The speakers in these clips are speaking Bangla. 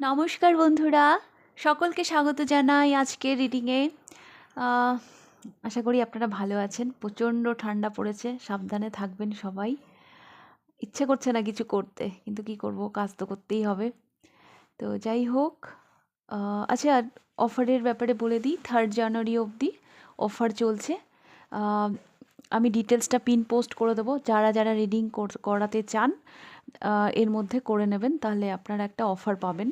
নমস্কার বন্ধুরা, সকলকে স্বাগত জানাই আজকের রিডিংয়ে। আশা করি আপনারা ভালো আছেন। প্রচণ্ড ঠান্ডা পড়েছে, সাবধানে থাকবেন সবাই। ইচ্ছে করছে না কিছু করতে, কিন্তু কি করব, কাজ তো করতেই হবে। তো যাই হোক, আচ্ছা, অফারের ব্যাপারে বলে দিই। 3rd জানুয়ারি অবধি অফার চলছে। আহ, আমি ডিটেলসটা পিন পোস্ট করে দেবো। যারা যারা রিডিং করাতে চান এর মধ্যে করে নেবেন, তাহলে আপনারা একটা অফার পাবেন।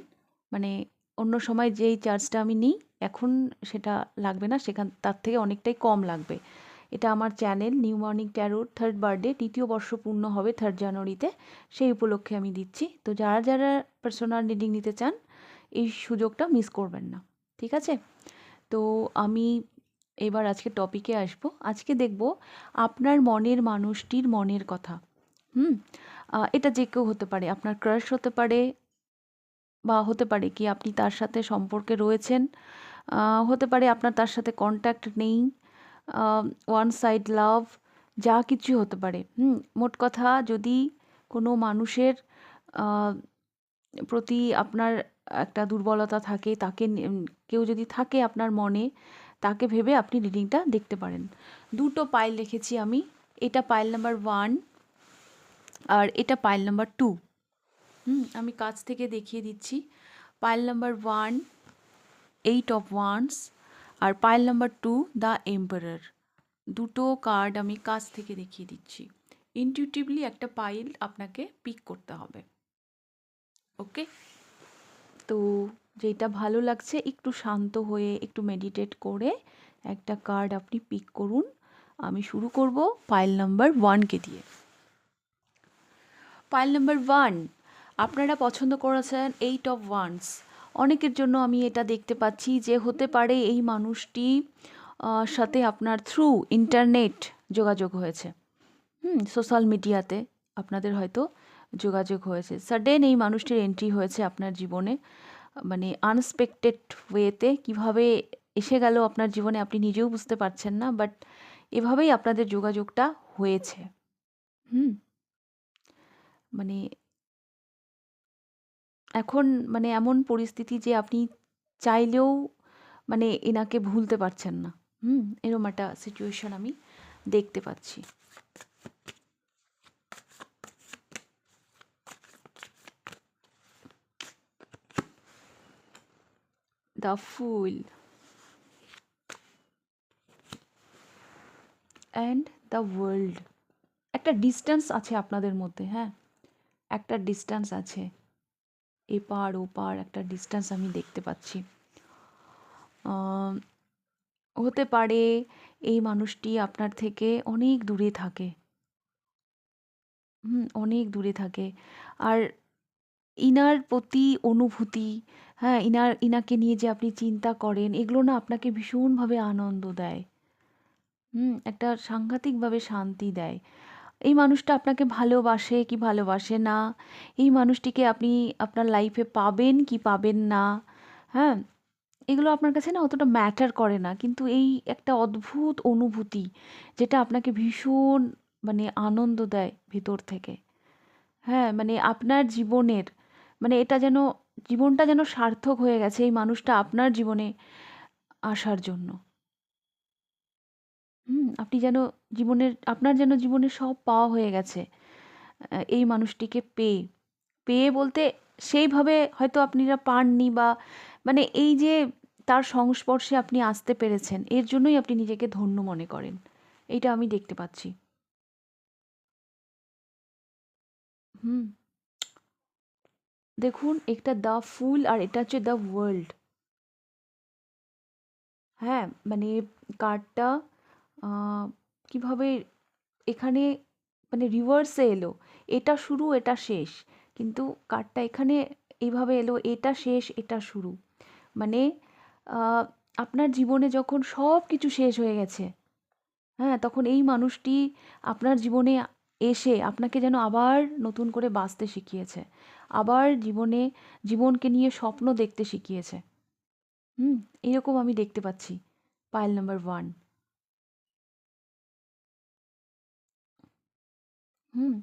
মানে অন্য সময় যেই চার্জটা আমি নিই এখন সেটা লাগবে না, তার থেকে অনেকটাই কম লাগবে। এটা আমার চ্যানেল নিউ মর্নিং ট্যারোর 3rd বার্থডে, 3য় বর্ষ পূর্ণ হবে 3rd জানুয়ারিতে। সেই উপলক্ষে আমি দিচ্ছি। তো যারা যারা পার্সোনাল রিডিং নিতে চান এই সুযোগটা মিস করবেন না, ঠিক আছে? তো আমি এবার আজকে টপিকে আসবো। আজকে দেখব আপনার মনের মানুষটির মনের কথা। এটা যে কেউ হতে পারে, আপনার ক্রাশ হতে পারে, বা হতে পারে কি আপনি তার সাথে সম্পর্কে রয়েছেন, হতে পারে আপনার তার সাথে কন্ট্যাক্ট নেই, ওয়ান সাইড লাভ, যা কিছু হতে পারে। মোট কথা, যদি কোনো মানুষের আহ, প্রতি আপনার একটা দুর্বলতা থাকে, কেউ যদি থাকে আপনার মনে, তাকে ভেবে আপনি রিডিংটা দেখতে পারেন। দুটো পাইল রেখেছি আমি। এটা পাইল নাম্বার 1 আর এটা পাইল নাম্বার 2। আমি কাছ থেকে দেখিয়ে দিচ্ছি। পাইল নাম্বার 1 8 অফ ওয়ান্ডস, আর পাইল নাম্বার 2 দ্য এম্পারার। দুটো কার্ড আমি কাছ থেকে দেখিয়ে দিচ্ছি। ইনটিউটিভলি একটা পাইল আপনাকে পিক করতে হবে। ওকে, তো যেটা ভালো লাগছে একটু শান্ত হয়ে একটু মেডিটেট করে একটা কার্ড আপনি পিক করুন। আমি শুরু করব পাইল নাম্বার 1কে দিয়ে। পাইল নাম্বার 1, আপনারা পছন্দ করেছেন 8 অফ ওয়ান্ডস। অনেকের জন্য আমি এটা দেখতে পাচ্ছি যে হতে পারে এই মানুষটি সাথে আপনার থ্রু ইন্টারনেট যোগাযোগ হয়েছে। সোশ্যাল মিডিয়াতে আপনাদের হয়তো যোগাযোগ হয়েছে। সাডেন এই মানুষটির এন্ট্রি হয়েছে আপনার জীবনে, মানে আনএক্সপেক্টেড ওয়েতে। কিভাবে এসে গেল আপনার জীবনে আপনি নিজেও বুঝতে পারছেন না, বাট এভাবেই আপনাদের যোগাযোগটা হয়েছে। হুম মানে এখন মানে এমন পরিস্থিতি যে আপনি চাইলেও মানে এনাকে ভুলতে পারছেন না। এরকম একটা সিচুয়েশন আমি দেখতে পাচ্ছি। The full and the world. একটা ডিস্টেন্স আছে আপনাদের মধ্যে, হ্যাঁ, একটা ডিস্টেন্স আছে। এপার ওপার একটা ডিস্টেন্স আমি দেখতে পাচ্ছি। হতে পারে এই মানুষটি আপনার থেকে অনেক দূরে থাকে। অনেক দূরে থাকে। আর ইনার প্রতি অনুভূতি, হ্যাঁ, ইনাকে নিয়ে যে আপনি চিন্তা করেন, এগুলো না আপনাকে ভীষণভাবে আনন্দ দেয়। একটা সাংঘাতিকভাবে শান্তি দেয়। এই মানুষটা আপনাকে ভালোবাসে কি ভালোবাসে না, এই মানুষটিকে আপনি আপনার লাইফে পাবেন কি পাবেন না, হ্যাঁ, এগুলো আপনার কাছে না অতটা ম্যাটার করে না। কিন্তু এই একটা অদ্ভুত অনুভূতি যেটা আপনাকে ভীষণ মানে আনন্দ দেয় ভেতর থেকে। হ্যাঁ, মানে আপনার জীবনের মানে এটা যেন জীবনটা যেন সার্থক হয়ে গেছে এই মানুষটা আপনার জীবনে আসার জন্য। আপনি যেন আপনার যেন জীবনের সব পাওয়া হয়ে গেছে এই মানুষটিকে পেয়ে। পেয়ে বলতে সেইভাবে হয়তো আপনারা পাননি, বা মানে এই যে তার সংস্পর্শে আপনি আসতে পেরেছেন, এর জন্যই আপনি নিজেকে ধন্য মনে করেন। এইটা আমি দেখতে পাচ্ছি। হুম দেখুন, একটা দ্য ফুল আর এটা হচ্ছে দ্য ওয়ার্ল্ড। হ্যাঁ, মানে কার্ডটা কিভাবে এখানে মানে রিভার্সে এলো, এটা শুরু এটা শেষ, কিন্তু কার্ডটা এখানে এইভাবে এলো, এটা শেষ এটা শুরু। মানে আহ, আপনার জীবনে যখন সব কিছু শেষ হয়ে গেছে, হ্যাঁ, তখন এই মানুষটি আপনার জীবনে এসে আপনাকে যেন আবার নতুন করে বাঁচতে শিখিয়েছে, আবার জীবনকে নিয়ে স্বপ্ন দেখতে শিখিয়েছে। এরকম আমি দেখতে পাচ্ছি পাইল নাম্বার 1। হুম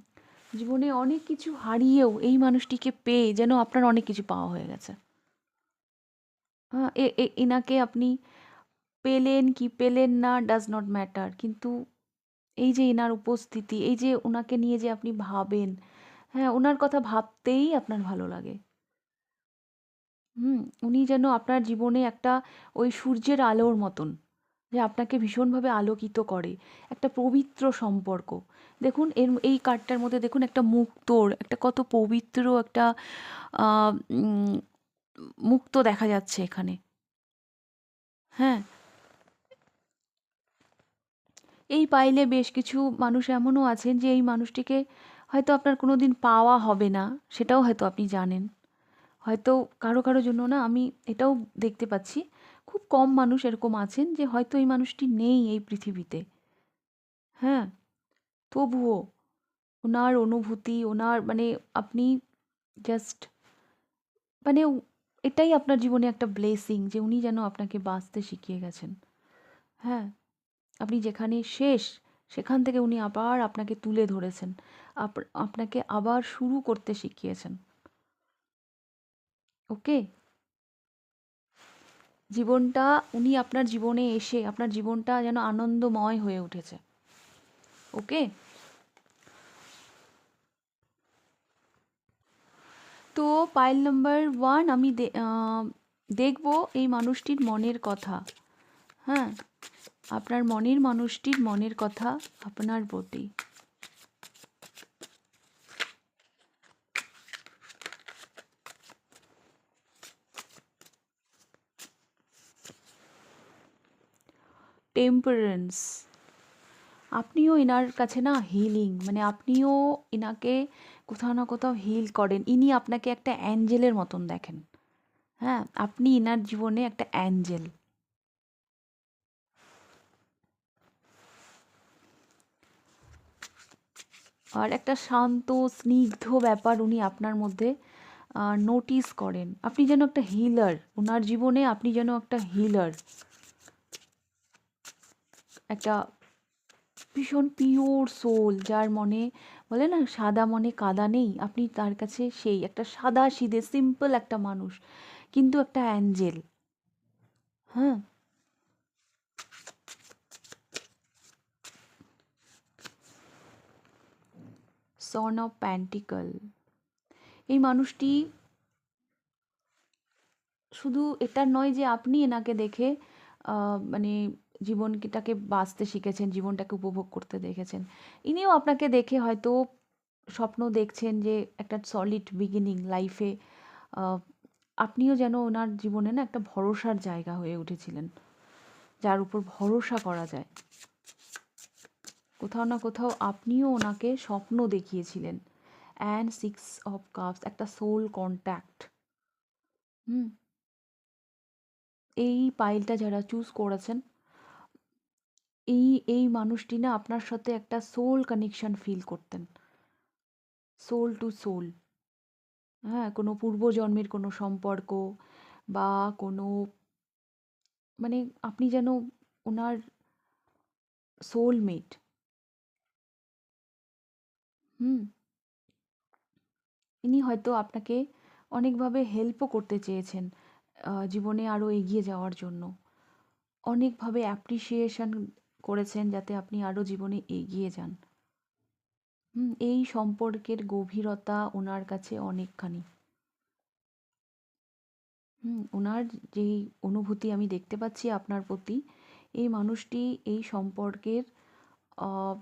জীবনে অনেক কিছু হারিয়েও এই মানুষটিকে পেয়ে যেন আপনার অনেক কিছু পাওয়া হয়ে গেছে। এনাকে আপনি পেলেন কি পেলেন না ডাজ নট ম্যাটার, কিন্তু এই যে এনার উপস্থিতি, এই যে ওনাকে নিয়ে যে আপনি ভাবেন, হ্যাঁ, ওনার কথা ভাবতেই আপনার ভালো লাগে। হুম, উনি যেন আপনার জীবনে একটা ওই সূর্যের আলোর মতন, যে আপনাকে ভীষণভাবে আলোকিত করে, একটা পবিত্র সম্পর্ক। দেখুন এই কার্ডটার মধ্যে দেখুন একটা মুক্তোর, একটা কত পবিত্র একটা আহ, উম, মুক্তো দেখা যাচ্ছে এখানে। হ্যাঁ, এই পাইলে বেশ কিছু মানুষ এমনও আছেন যে এই মানুষটিকে হয়তো আপনার কোনো দিন পাওয়া হবে না, সেটাও হয়তো আপনি জানেন। হয়তো কারো কারো জন্য না, আমি এটাও দেখতে পাচ্ছি, খুব কম মানুষ এরকম আছেন যে হয়তো এই মানুষটি নেই এই পৃথিবীতে। হ্যাঁ, তবুও ওনার অনুভূতি, ওনার মানে আপনি জাস্ট মানে এটাই আপনার জীবনে একটা ব্লেসিং যে উনি যেন আপনাকে বাঁচতে শিখিয়ে গেছেন। হ্যাঁ, আপনি যেখানে শেষ সেখান থেকে উনি আবার আপনাকে তুলে ধরেছেন, আপনাকে আবার শুরু করতে শিখিয়েছেন। ওকে, জীবনটা উনি আপনার জীবনে এসে আপনার জীবনটা যেন আনন্দময় হয়ে উঠেছে। ওকে, তো পাইল নাম্বার 1 আমি দেখব এই মানুষটির মনের কথা। হ্যাঁ, আপনার মনের মানুষটির মনের কথা আপনার প্রতি। টেম্পারেন্স, আপনিও এনার কাছে না হিলিং, মানে আপনিও এনাকে কোথাও না কোথাও হিল করেন। ইনি আপনাকে একটা অ্যাঞ্জেলের মতন দেখেন। হ্যাঁ, আপনি এনার জীবনে একটা অ্যাঞ্জেল। আর একটা শান্ত স্নিগ্ধ ব্যাপার উনি আপনার মধ্যে নোটিস করেন। আপনি যেন একটা হিলার ওনার জীবনে, আপনি যেন একটা হিলার, একটা ভীষণ পিওর সোল, যার মনে বলে না সাদা মনে কাদা নেই, আপনি তার কাছে সেই একটা সাদা সিধে সিম্পল একটা মানুষ, কিন্তু একটা অ্যাঞ্জেল। হ্যাঁ, সন অফ প্যান্টিকল, এই মানুষটি শুধু এটা নয় যে আপনি এনাকে দেখে মানে জীবনটাকে বাঁচতে শিখেছেন, জীবনটাকে উপভোগ করতে দেখেছেন, ইনিও আপনাকে দেখে হয়তো স্বপ্ন দেখছেন যে একটা সলিড বিগিনিং লাইফে আপনিও যেন ওনার জীবনে না একটা ভরসার জায়গা হয়ে উঠেছিলেন, যার উপর ভরসা করা যায়। কোথাও না কোথাও আপনিও ওনাকে স্বপ্ন দেখিয়েছিলেন। অ্যান্ড 6 অফ কাপস, একটা সোল কন্ট্যাক্ট। হুম, এই পাইলটা যারা চুজ করেছেন, এই এই মানুষটি না আপনার সাথে একটা সোল কানেকশন ফিল করতেন, সোল টু সোল। হ্যাঁ, কোনো পূর্বজন্মের কোনো সম্পর্ক বা কোনো মানে আপনি যেন ওনার সোলমেট। হুম, ইনি হয়তো আপনাকে অনেকভাবে হেল্পও করতে চেয়েছেন জীবনে আরও এগিয়ে যাওয়ার জন্য, অনেকভাবে অ্যাপ্রিসিয়েশন করেছেন যাতে আপনি আরও জীবনে এগিয়ে যান। হুম, এই সম্পর্কের গভীরতা ওনার কাছে অনেকখানি। হুম, ওনার যেই অনুভূতি আমি দেখতে পাচ্ছি আপনার প্রতি, এই মানুষটি এই সম্পর্কের আহ,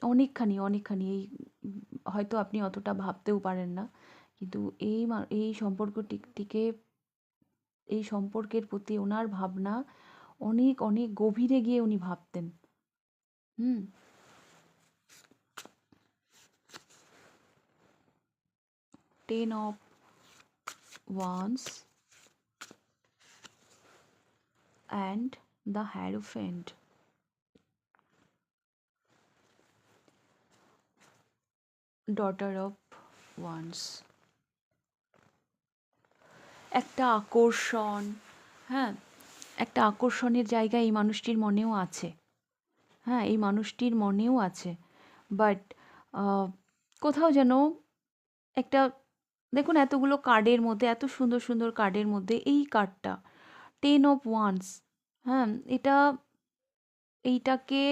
অনেকখানি অনেকখানি এই হয়তো আপনি অতটা ভাবতেও পারেন না, কিন্তু এই সম্পর্কটিকে, এই সম্পর্কের প্রতি ওনার ভাবনা অনেক অনেক গভীরে গিয়ে উনি ভাবতেন। হুম, 10 of wands and the hierophant, daughter of wands, একটা আকর্ষণ। হ্যাঁ, একটা আকর্ষণের জায়গা এই মানুষটির মনেও আছে। হ্যাঁ, এই মানুষটির মনেও আছে, বাট কোথাও যেন একটা দেখুন এতগুলো কার্ডের মধ্যে, এত সুন্দর সুন্দর কার্ডের মধ্যে এই কার্ডটা 10 অফ ওয়ান্স। হ্যাঁ, এইটাকে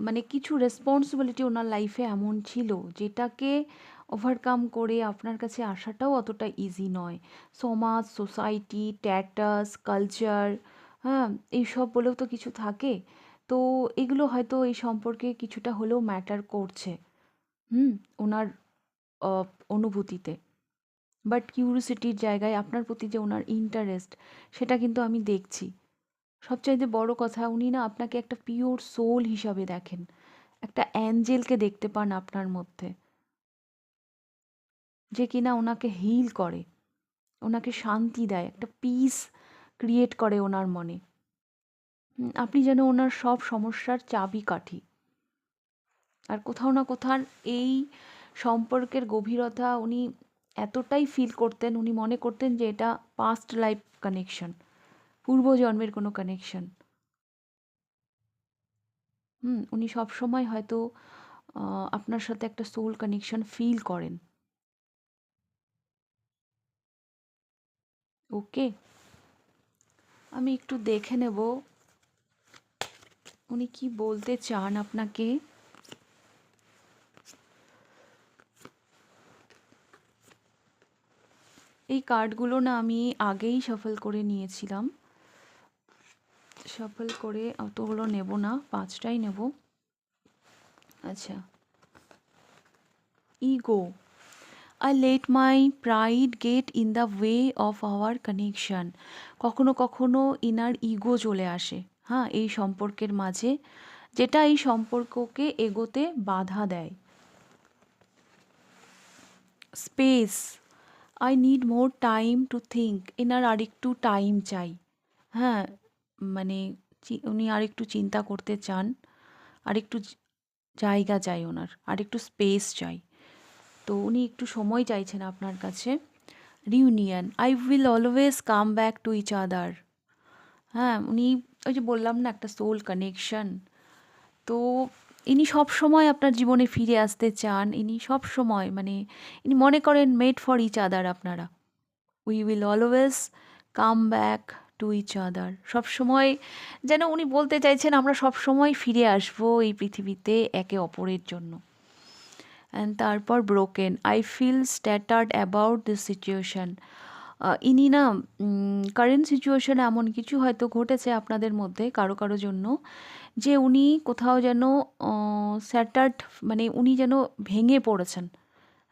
মানে কিছু রেসপন্সিবিলিটি ওনার লাইফে এমন ছিল যেটাকে ওভারকাম করে আপনার কাছে আসাটাও অতটা ইজি নয়। সমাজ, সোসাইটি, স্ট্যাটাস, কালচার, হ্যাঁ, এইসব বলেও তো কিছু থাকে। তো এগুলো হয়তো এই সম্পর্কে কিছুটা হলেও ম্যাটার করছে হুম ওনার অনুভূতিতে। বাট কিউরিসিটির জায়গায় আপনার প্রতি যে ওনার ইন্টারেস্ট, সেটা কিন্তু আমি দেখছি। সবচাইতে বড় কথা, উনি না আপনাকে একটা পিওর সোল হিসাবে দেখেন, একটা অ্যাঞ্জেলকে দেখতে পান আপনার মধ্যে, যে কিনা ওনাকে হিল করে, ওনাকে শান্তি দেয়, একটা পিস ক্রিয়েট করে ওনার মনে। আপনি যেন ওনার সব সমস্যার চাবিকাঠি। আর কোথাও না কোথাও এই সম্পর্কের গভীরতা উনি এতটাই ফিল করতেন, উনি মনে করতেন যে এটা পাস্ট লাইফ কানেকশন, পূর্বজন্মের কোনো কানেকশন। উনি সবসময় হয়তো আপনার সাথে একটা সোল কানেকশন ফিল করেন। ওকে, আমি একটু দেখে নেব উনি কি বলতে চান আপনাকে। এই কার্ডগুলো না আমি আগেই শাফল করে নিয়েছিলাম। শাফল করে অতগুলো নেব না, 5টাই নেব। আচ্ছা, ego. I let my pride get in the way of our connection. কখনো কখনো ইনার ইগো চলে আসে, হ্যাঁ, এই সম্পর্কের মাঝে, যেটা এই সম্পর্ককে এগোতে বাধা দেয়। Space. I need more time to think. এনার আরেকটু টাইম চাই। হ্যাঁ, মানে উনি আরেকটু চিন্তা করতে চান, আরেকটু জায়গা চাই ওনার, আরেকটু স্পেস চাই। তো উনি একটু সময় চাইছেন আপনার কাছে। Reunion. I will always come back to each other. হ্যাঁ, উনি ওই যে বললাম না, একটা সোল কানেকশন। তো ইনি সব সময় আপনার জীবনে ফিরে আসতে চান। ইনি সব সময় মানে ইনি মনে করেন মেড ফর ইচ আদার আপনারা। We will always come back to each other. সবসময় যেন উনি বলতে চাইছেন আমরা সব সময় ফিরে আসবো এই পৃথিবীতে একে অপরের জন্য। অ্যান্ড তারপর broken. I feel shattered about this situation. ইনি না কারেন্ট সিচুয়েশানে এমন কিছু হয়তো ঘটেছে আপনাদের মধ্যে কারো কারো জন্য, যে উনি কোথাও যেন স্যাটার্ড, মানে উনি যেন ভেঙে পড়েছেন।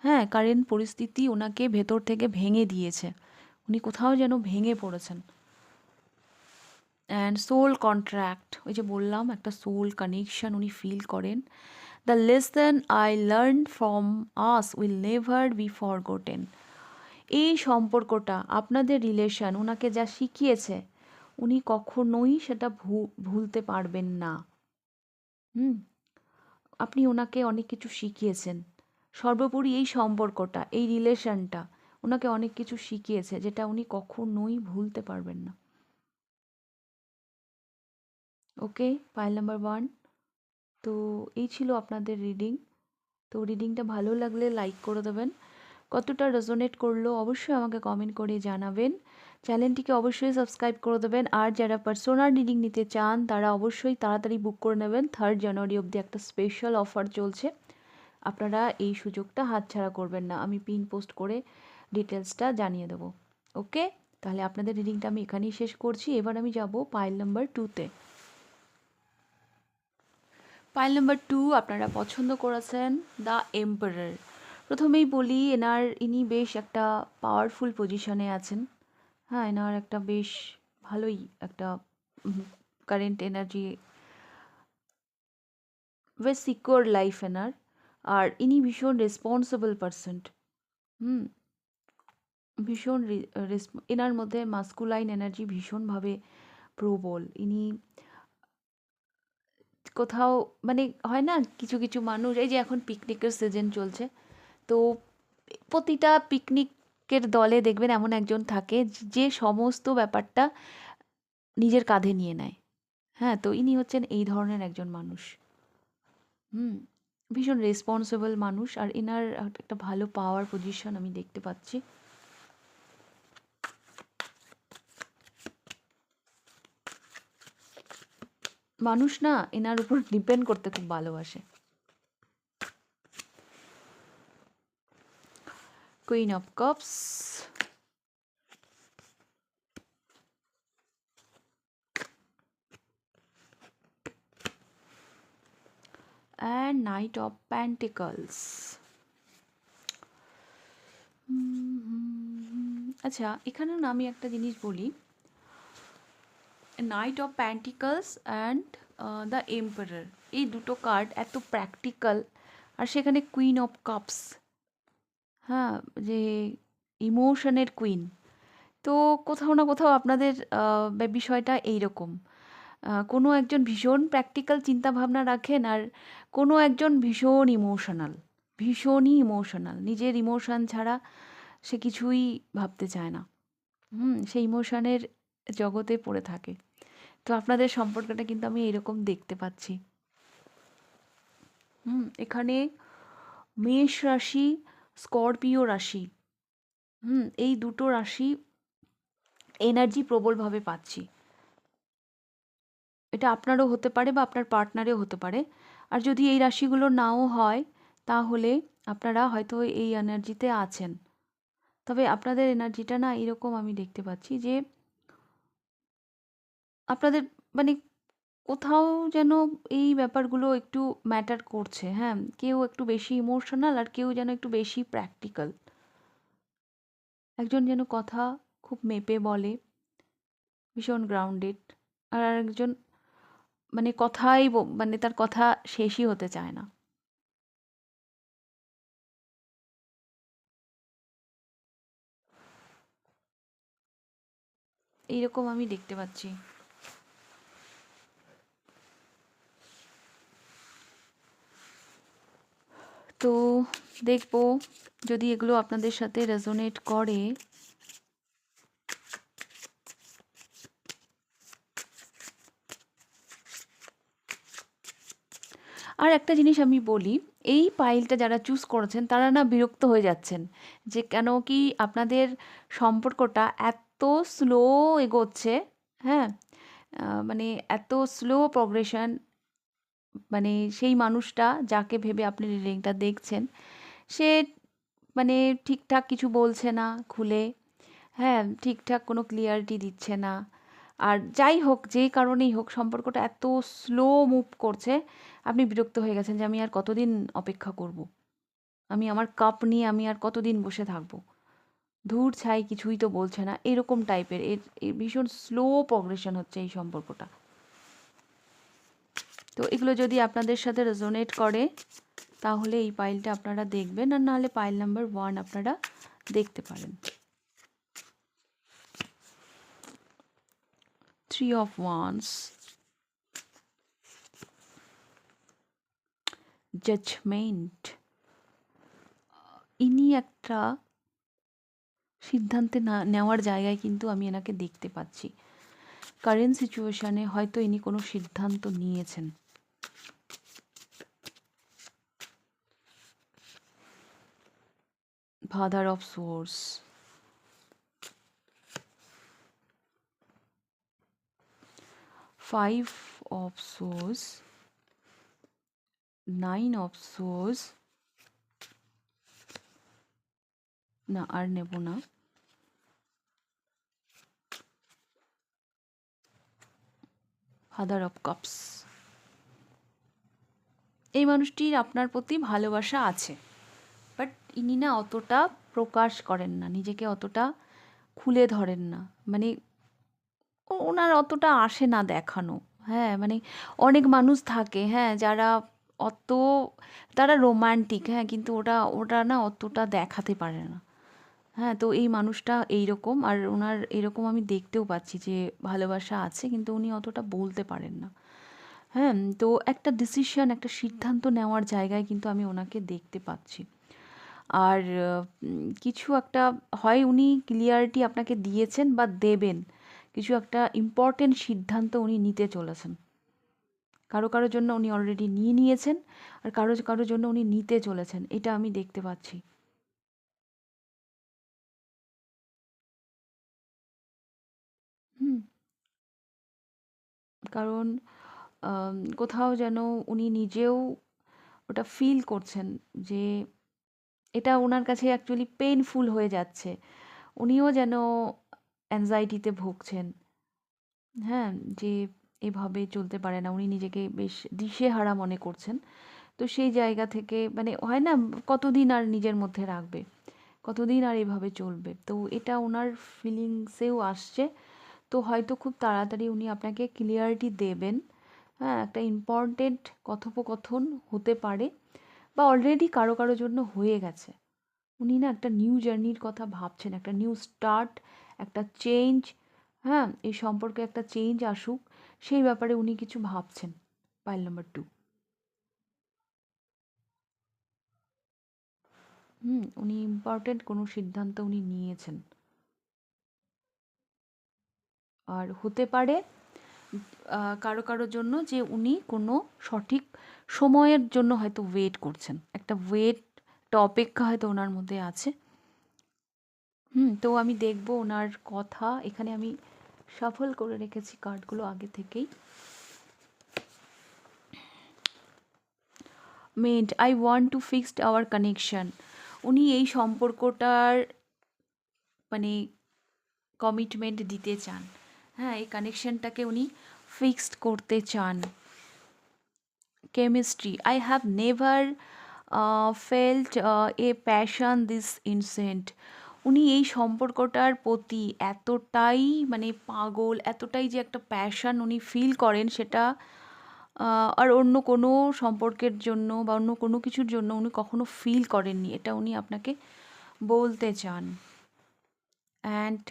হ্যাঁ, কারেন্ট পরিস্থিতি ওনাকে ভেতর থেকে ভেঙে দিয়েছে, উনি কোথাও যেন ভেঙে পড়েছেন। অ্যান্ড সোল কন্ট্রাক্ট, ওই যে বললাম একটা সোল কানেকশন উনি ফিল করেন। The lesson I learn from us will never be forgotten. এই সম্পর্কটা, আপনাদের রিলেশন ওনাকে যা শিখিয়েছে, উনি কখনোই সেটা ভুলতে পারবেন না। হুম আপনি ওনাকে অনেক কিছু শিখিয়েছেন। সর্বোপরি এই সম্পর্কটা, এই রিলেশনটা ওনাকে অনেক কিছু শিখিয়েছে, যেটা উনি কখনোই ভুলতে পারবেন না। ওকে, পাইল নাম্বার 1। তো এই ছিল আপনাদের রিডিং। তো রিডিংটা ভালো লাগলে লাইক করে দেবেন। কতটা রেজোনেট করলো অবশ্যই আমাকে কমেন্ট করে জানাবেন। চ্যানেলটিকে অবশ্যই সাবস্ক্রাইব করে দেবেন। আর যারা পার্সোনাল রিডিং নিতে চান তারা অবশ্যই তাড়াতাড়ি বুক করে নেবেন। 3 জানুয়ারি অবধি একটা স্পেশাল অফার চলছে, আপনারা এই সুযোগটা হাতছাড়া করবেন না। আমি পিন পোস্ট করে ডিটেলসটা জানিয়ে দেবো। ওকে, তাহলে আপনাদের রিডিংটা আমি এখানেই শেষ করছি। এবার আমি যাব পাইল নাম্বার 2তে। পাইল নাম্বার 2 আপনারা পছন্দ করেছেন দ্য এম্পারার। প্রথমেই বলি ইনি বেশ একটা পাওয়ারফুল পজিশনে আছেন। হ্যাঁ, এনার একটা বেশ ভালোই একটা কারেন্ট এনার্জি, বেশ সিকিওর লাইফ এনার। আর ইনি ভীষণ রেসপন্সিবল পারসন। হুম ভীষণ এনার মধ্যে মাস্কুলাইন এনার্জি ভীষণভাবে প্রবল। ইনি কোথাও মানে হয় না, কিছু কিছু মানুষ, এই যে এখন পিকনিকের সিজন চলছে, তো প্রতিটা পিকনিকের দলে দেখবেন এমন একজন থাকে যে সমস্ত ব্যাপারটা নিজের কাঁধে নিয়ে নেয়। হ্যাঁ, তো ইনি হচ্ছেন এই ধরনের একজন মানুষ। হুম ভীষণ রেসপন্সিবল মানুষ, আর এনার একটা ভালো পাওয়ার পজিশন আমি দেখতে পাচ্ছি। মানুষ না এনার উপর ডিপেন্ড করতে খুব ভালোবাসে। Queen of cups, and night of pentacles. আচ্ছা, এখানেও না আমি একটা জিনিস বলি, night of pentacles and the emperor, এই দুটো কার্ড এত প্র্যাকটিক্যাল, আর সেখানে কুইন অফ কাপস, হ্যাঁ, যে ইমোশনের কুইন। তো কোথাও না কোথাও আপনাদের বিষয়টা এইরকম, কোনো একজন ভীষণ প্র্যাকটিক্যাল চিন্তাভাবনা রাখেন, আর কোনো একজন ভীষণই ইমোশনাল, নিজের ইমোশন ছাড়া সে কিছুই ভাবতে চায় না। সে ইমোশনের জগতে পড়ে থাকে। তো আপনাদের সম্পর্কটা কিন্তু আমি এরকম দেখতে পাচ্ছি। এখানে মেষ রাশি, স্করপিও রাশি, এই দুটো রাশি এনার্জি প্রবলভাবে পাচ্ছি। এটা আপনারও হতে পারে বা আপনার পার্টনারেও হতে পারে। আর যদি এই রাশিগুলো নাও হয়, তাহলে আপনারা হয়তো এই এনার্জিতে আছেন। তবে আপনাদের এনার্জিটা না এরকম আমি দেখতে পাচ্ছি যে আপনাদের মানে কোথাও যেন এই ব্যাপারগুলো একটু ম্যাটার করছে। হ্যাঁ, কেউ একটু বেশি ইমোশনাল, আর কেউ যেন একটু বেশি প্র্যাকটিক্যাল। একজন যেন কথা খুব মেপে বলে, ভীষণ গ্রাউন্ডেড, আর আরেকজন মানে মানে তার কথা শেষই হতে চায় না। এইরকম আমি দেখতে পাচ্ছি। তো দেখবো যদি এগুলো আপনাদের সাথে রেজোনেট করে। আর একটা জিনিস আমি বলি, এই পাইলটা যারা চুজ করেছেন তারা না বিরক্ত হয়ে যাচ্ছেন, যে কেন কি আপনাদের সম্পর্কটা এত স্লো এগোচ্ছে। হ্যাঁ, মানে এত স্লো প্রগ্রেশন, মানে সেই মানুষটা যাকে ভেবে আপনি রিডিংটা দেখছেন, সে মানে ঠিকঠাক কিছু বলছে না খুলে, হ্যাঁ, ঠিকঠাক কোনো ক্লিয়ারিটি দিচ্ছে না। আর যাই হোক, যেই কারণেই হোক, সম্পর্কটা এত স্লো মুভ করছে, আপনি বিরক্ত হয়ে গেছেন যে আমি আর কতদিন অপেক্ষা করব, আমি আমার কাপ নিয়ে আমি আর কতদিন বসে থাকবো, ধূর ছাই, কিছুই তো বলছে না, এরকম টাইপের এর ভীষণ স্লো প্রগ্রেশন হচ্ছে এই সম্পর্কটা। তো এগুলো যদি আপনাদের সাথে রেজোনেট করে, তাহলে এই পাইলটা আপনারা দেখবেন, আর নাহলে পাইল নাম্বার 1 আপনারা দেখতে পারেন। 3 of Wands, জাজমেন্ট। ইনি একটা সিদ্ধান্তে না নেওয়ার জায়গায় কিন্তু আমি এনাকে দেখতে পাচ্ছি। কারেন্ট সিচুয়েশনে হয়তো ইনি কোনো সিদ্ধান্ত নিয়েছেন। Father of swords, five of swords, 9 of swords, না আর নেব না, ফাদার অফ কাপস। এই মানুষটির আপনার প্রতি ভালোবাসা আছে, বাট ইনি না অতটা প্রকাশ করেন না, নিজেকে অতটা খুলে ধরেন না, মানে ওনার অতটা আসে না দেখানো। হ্যাঁ, মানে অনেক মানুষ থাকে, হ্যাঁ, যারা অত, তারা রোমান্টিক, হ্যাঁ, কিন্তু ওটা ওটা না অতটা দেখাতে পারে না। হ্যাঁ, তো এই মানুষটা এইরকম, আর ওনার এরকম আমি দেখতেও পাচ্ছি যে ভালোবাসা আছে, কিন্তু উনি অতটা বলতে পারেন না। হ্যাঁ, তো একটা ডিসিশন, একটা সিদ্ধান্ত নেওয়ার জায়গায় কিন্তু আমি ওনাকে দেখতে পাচ্ছি। আর কিছু একটা হয় উনি ক্লিয়ারিটি আপনাকে দিয়েছেন বা দেবেন, কিছু একটা ইম্পর্টেন্ট সিদ্ধান্ত উনি নিতে চলেছেন। কারো কারোর জন্য উনি অলরেডি নিয়ে নিয়েছেন, আর কারো কারোর জন্য উনি নিতে চলেছেন, এটা আমি দেখতে পাচ্ছি। হুম। কারণ কোথাও যেন উনি নিজেও ওটা ফিল করছেন যে এটা ওনার কাছে অ্যাকচুয়ালি পেইনফুল হয়ে যাচ্ছে। উনিও যেন অ্যাংজাইটিতে ভুগছেন। হ্যাঁ, যে এভাবে চলতে পারে না। উনি নিজেকে বেশ দিশেহারা মনে করছেন। তো সেই জায়গা থেকে মানে হয় না, কতদিন আর নিজের মধ্যে রাখবে? কতদিন আর এভাবে চলবে? তো এটা ওনার ফিলিংসেও আসছে। তো হয়তো খুব তাড়াতাড়ি উনি আপনাকে ক্লিয়ারিটি দেবেন। হ্যাঁ, একটা ইম্পর্টেন্ট কথোপকথন হতে পারে, বা অলরেডি কারো কারো জন্য হয়ে গেছে। উনি না একটা নিউ জার্নির কথা ভাবছেন, একটা নিউ স্টার্ট, একটা চেঞ্জ। হ্যাঁ, এই সম্পর্কে একটা চেঞ্জ আসুক, সেই ব্যাপারে উনি কিছু ভাবছেন। Pile number 2। উনি ইম্পর্টেন্ট কোনো সিদ্ধান্ত উনি নিয়েছেন। আর হতে পারে কারো কারো জন্য যে উনি কোনো সঠিক সময়ের জন্য হয়তো ওয়েট করছেন, একটা ওয়েট, একটা অপেক্ষা হয়তো ওনার মধ্যে আছে। তো আমি দেখব ওনার কথা, এখানে আমি সফল করে রেখেছি কার্ডগুলো আগে থেকেই। মেন্ট I want to fixed our connection. উনি এই সম্পর্কটার মানে কমিটমেন্ট দিতে চান। হ্যাঁ, এই কানেকশনটাকে উনি ফিক্সড করতে চান। Chemistry I have never felt a passion this intense. উনি এই সম্পর্কটার প্রতি এতটাই মানে পাগল, এতটাই যে একটা প্যাশন উনি ফিল করেন, সেটা আর অন্য কোনো সম্পর্কের জন্য বা অন্য কোনো কিছুর জন্য উনি কখনো ফিল করেননি। এটা উনি আপনাকে বলতে চান। And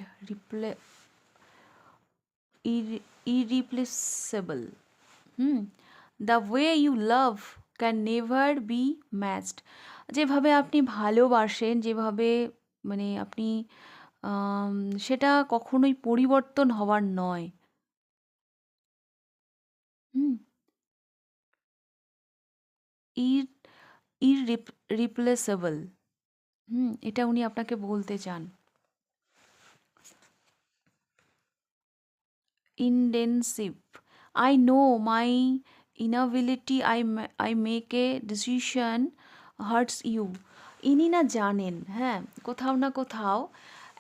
irreplaceable. The way you love can never be matched. যেভাবে আপনি ভালোবাসেন, যেভাবে মানে আপনি আম, সেটা কখনোই পরিবর্তন হওয়ার নয়। হুম ইর ইররিপ্লেসেবল। এটা উনি আপনাকে বলতে চান। Indecisive I know my inability I make a decision hurts you. ইনি না জানেন, হ্যাঁ, কোথাও না কোথাও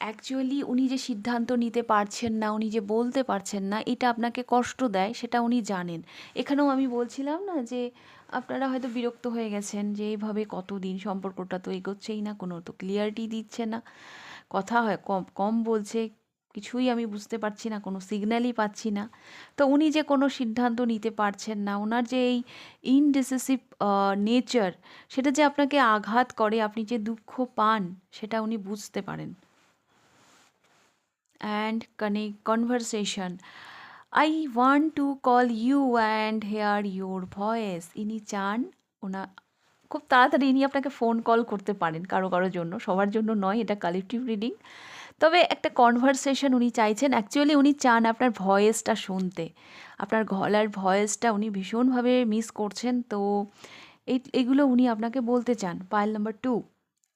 অ্যাকচুয়ালি উনি যে সিদ্ধান্ত নিতে পারছেন না, উনি যে বলতে পারছেন না, এটা আপনাকে কষ্ট দেয়, সেটা উনি জানেন। এখানেও আমি বলছিলাম না যে আপনারা হয়তো বিরক্ত হয়ে গেছেন যে এইভাবে কতদিন সম্পর্কটা তো এগোচ্ছেই না, কোনো তো ক্লিয়ারিটি দিচ্ছে না, কথা হয় কম কম বলছে, কিছুই আমি বুঝতে পারছি না, কোনো সিগন্যালই পাচ্ছি না। তো উনি যে কোনো সিদ্ধান্ত নিতে পারছেন না, ওনার যে এই ইনডিসিসিভ নেচার, সেটা যে আপনাকে আঘাত করে, আপনি যে দুঃখ পান, সেটা উনি বুঝতে পারেন। And conversation I want to call you and hear your voice. ইনি চান, ওনা খুব তাড়াতাড়ি ইনি আপনাকে ফোন কল করতে পারেন, কারো কারোর জন্য, সবার জন্য নয়, এটা কালেকটিভ রিডিং। তবে একটা কনভারসেশন উনি চাইছেন, অ্যাকচুয়ালি উনি চান আপনার ভয়েসটা শুনতে, আপনার গলার ভয়েসটা উনি ভীষণভাবে মিস করছেন। তো এগুলো উনি আপনাকে বলতে চান। Pile number 2।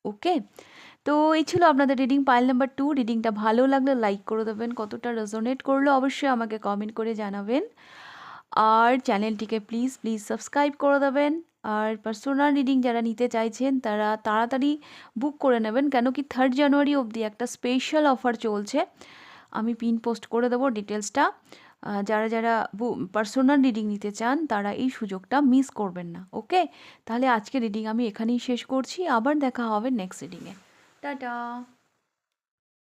ওকে, তো এই ছিল আপনাদের রিডিং, পাইল নাম্বার 2। রিডিংটা ভালো লাগলে লাইক করে দেবেন, কতটা রেজোনেট করলো অবশ্যই আমাকে কমেন্ট করে জানাবেন, আর চ্যানেলটিকে প্লিজ প্লিজ সাবস্ক্রাইব করে দেবেন। আর পার্সোনাল রিডিং যারা নিতে চাইছেন তারা তাড়াতাড়ি বুক করে নেবেন, কেন কি 3 জানুয়ারি অবধি একটা স্পেশাল অফার চলছে। আমি পিন পোস্ট করে দেবো ডিটেলসটা। যারা যারা পার্সোনাল রিডিং নিতে চান তারা এই সুযোগটা মিস করবেন না। ওকে, তাহলে আজকে রিডিং আমি এখানেই শেষ করছি, আবার দেখা হবে নেক্সট রিডিংয়ে। টাটা।